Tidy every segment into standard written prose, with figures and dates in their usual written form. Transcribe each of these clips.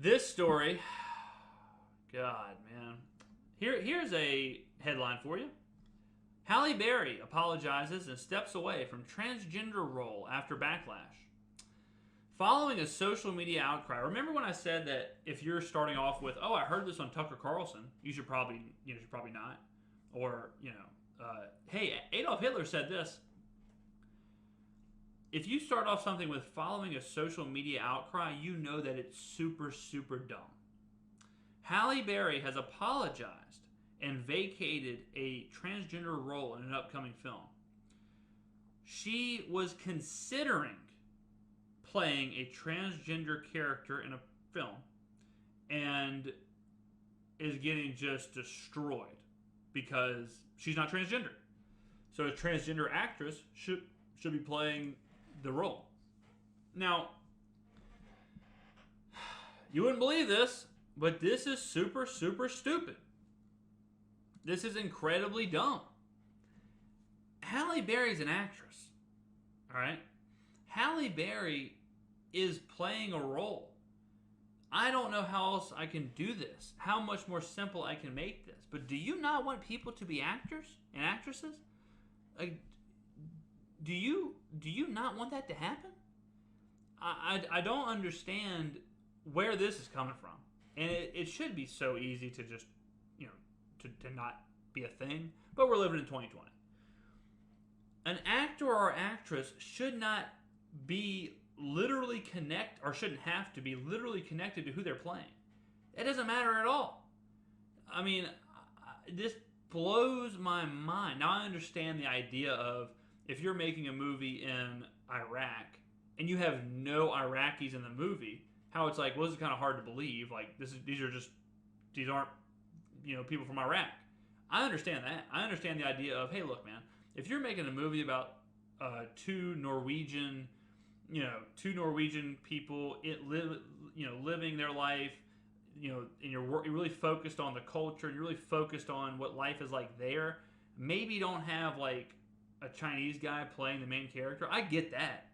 This story, God, man. Here's a headline for you. Halle Berry apologizes and steps away from transgender role after backlash. Following a social media outcry, remember when I said that if you're starting off with, "Oh, I heard this on Tucker Carlson," you should probably not, or "Hey, Adolf Hitler said this." If you start off something with following a social media outcry, you know that it's super, super dumb. Halle Berry has apologized and vacated a transgender role in an upcoming film. She was considering playing a transgender character in a film and is getting just destroyed because she's not transgender. So a transgender actress should be playing the role. Now, you wouldn't believe this, but this is super, super stupid. This is incredibly dumb. Halle Berry's an actress. All right? Halle Berry is playing a role. I don't know how else I can do this, how much more simple I can make this. But do you not want people to be actors and actresses? Like, do you not want that to happen? I don't understand where this is coming from. And it should be so easy to just, to not be a thing. But we're living in 2020. An actor or actress should not be literally shouldn't have to be literally connected to who they're playing. It doesn't matter at all. I mean, this blows my mind. Now I understand the idea of if you're making a movie in Iraq and you have no Iraqis in the movie, how it's like, well, this is kind of hard to believe. Like these aren't people from Iraq. I understand that. I understand the idea of, hey, look, man, if you're making a movie about two Norwegian people living their life, and you're really focused on the culture and you're really focused on what life is like there. Maybe don't have like a Chinese guy playing the main character. I get that,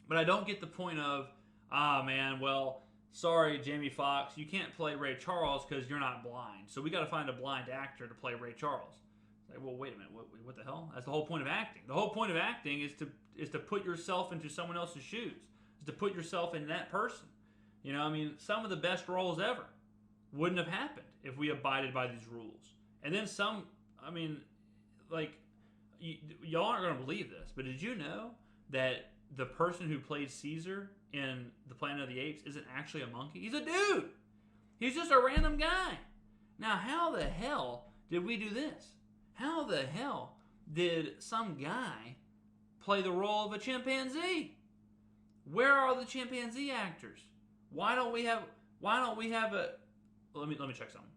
but I don't get the point of, man, well, sorry, Jamie Foxx, you can't play Ray Charles because you're not blind. So we got to find a blind actor to play Ray Charles. It's like, well, wait a minute, what the hell? That's the whole point of acting. The whole point of acting is to put yourself into someone else's shoes, is to put yourself in that person. Some of the best roles ever wouldn't have happened if we abided by these rules. And then some, y'all aren't going to believe this, but did you know that the person who played Caesar in The Planet of the Apes isn't actually a monkey? He's a dude. He's just a random guy. Now, how the hell did we do this? How the hell did some guy play the role of a chimpanzee? Where are the chimpanzee actors? Why don't we have a... Let me check something.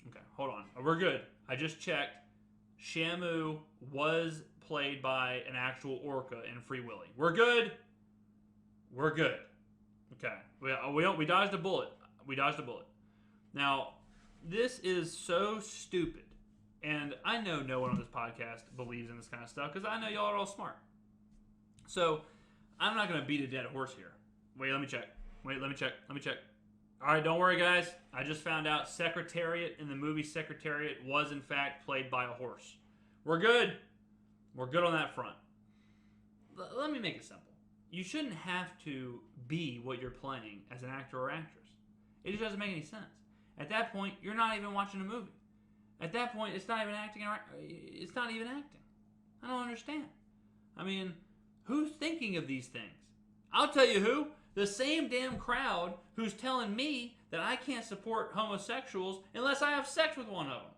Okay, hold on. We're good. I just checked. Shamu was played by an actual orca in Free Willy. We're good. We're good. Okay. We dodged a bullet. Now, this is so stupid. And I know no one on this podcast believes in this kind of stuff because I know y'all are all smart. So, I'm not going to beat a dead horse here. Wait, let me check. All right, don't worry, guys. I just found out Secretariat in the movie Secretariat was, in fact, played by a horse. We're good. We're good on that front. Let me make it simple. You shouldn't have to be what you're playing as an actor or actress. It just doesn't make any sense. At that point, you're not even watching a movie. At that point, it's not even acting. It's not even acting. I don't understand. Who's thinking of these things? I'll tell you who. The same damn crowd who's telling me that I can't support homosexuals unless I have sex with one of them.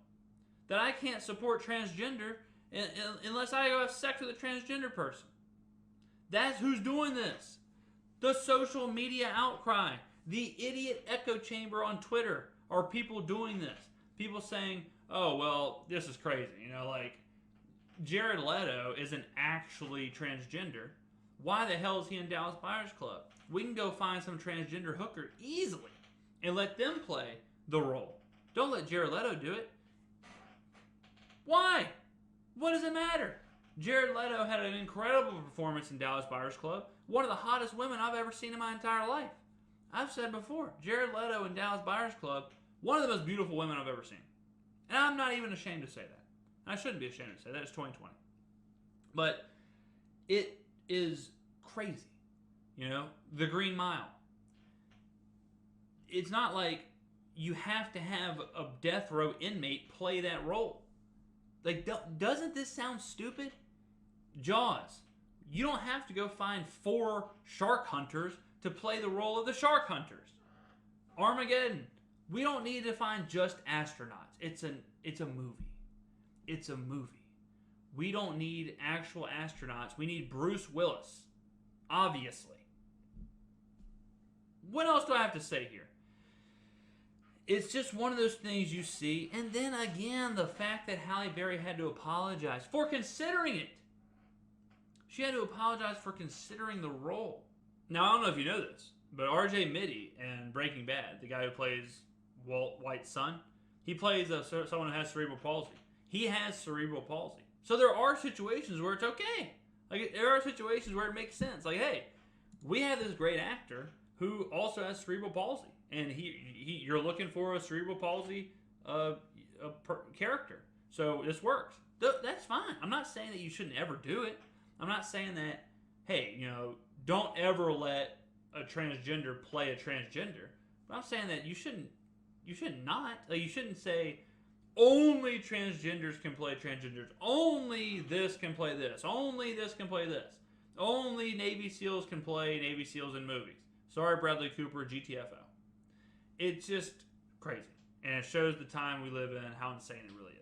That I can't support transgender unless I have sex with a transgender person. That's who's doing this. The social media outcry. The idiot echo chamber on Twitter are people doing this. People saying, oh, well, this is crazy. Jared Leto isn't actually transgender. Why the hell is he in Dallas Buyers Club? We can go find some transgender hooker easily and let them play the role. Don't let Jared Leto do it. Why? What does it matter? Jared Leto had an incredible performance in Dallas Buyers Club. One of the hottest women I've ever seen in my entire life. I've said before, Jared Leto in Dallas Buyers Club, one of the most beautiful women I've ever seen. And I'm not even ashamed to say that. I shouldn't be ashamed to say that. It's 2020. But it is crazy. You know, The Green Mile. It's not like you have to have a death row inmate play that role. Like, doesn't this sound stupid? Jaws. You don't have to go find 4 shark hunters to play the role of the shark hunters. Armageddon. We don't need to find just astronauts. It's a movie. It's a movie. We don't need actual astronauts. We need Bruce Willis. Obviously. What else do I have to say here? It's just one of those things you see. And then again, the fact that Halle Berry had to apologize for considering it. She had to apologize for considering the role. Now, I don't know if you know this, but R.J. Mitty in Breaking Bad, the guy who plays Walt White's son, he plays someone who has cerebral palsy. He has cerebral palsy. So there are situations where it's okay. Like, there are situations where it makes sense. Like, hey, we have this great actor who also has cerebral palsy. And you're looking for a cerebral palsy character. So this works. That's fine. I'm not saying that you shouldn't ever do it. I'm not saying that, hey, you know, don't ever let a transgender play a transgender. But I'm saying that you should not. Like, you shouldn't say only transgenders can play transgenders. Only this can play this. Only this can play this. Only Navy SEALs can play Navy SEALs in movies. Sorry, Bradley Cooper, GTFO. It's just crazy. And it shows the time we live in, how insane it really is.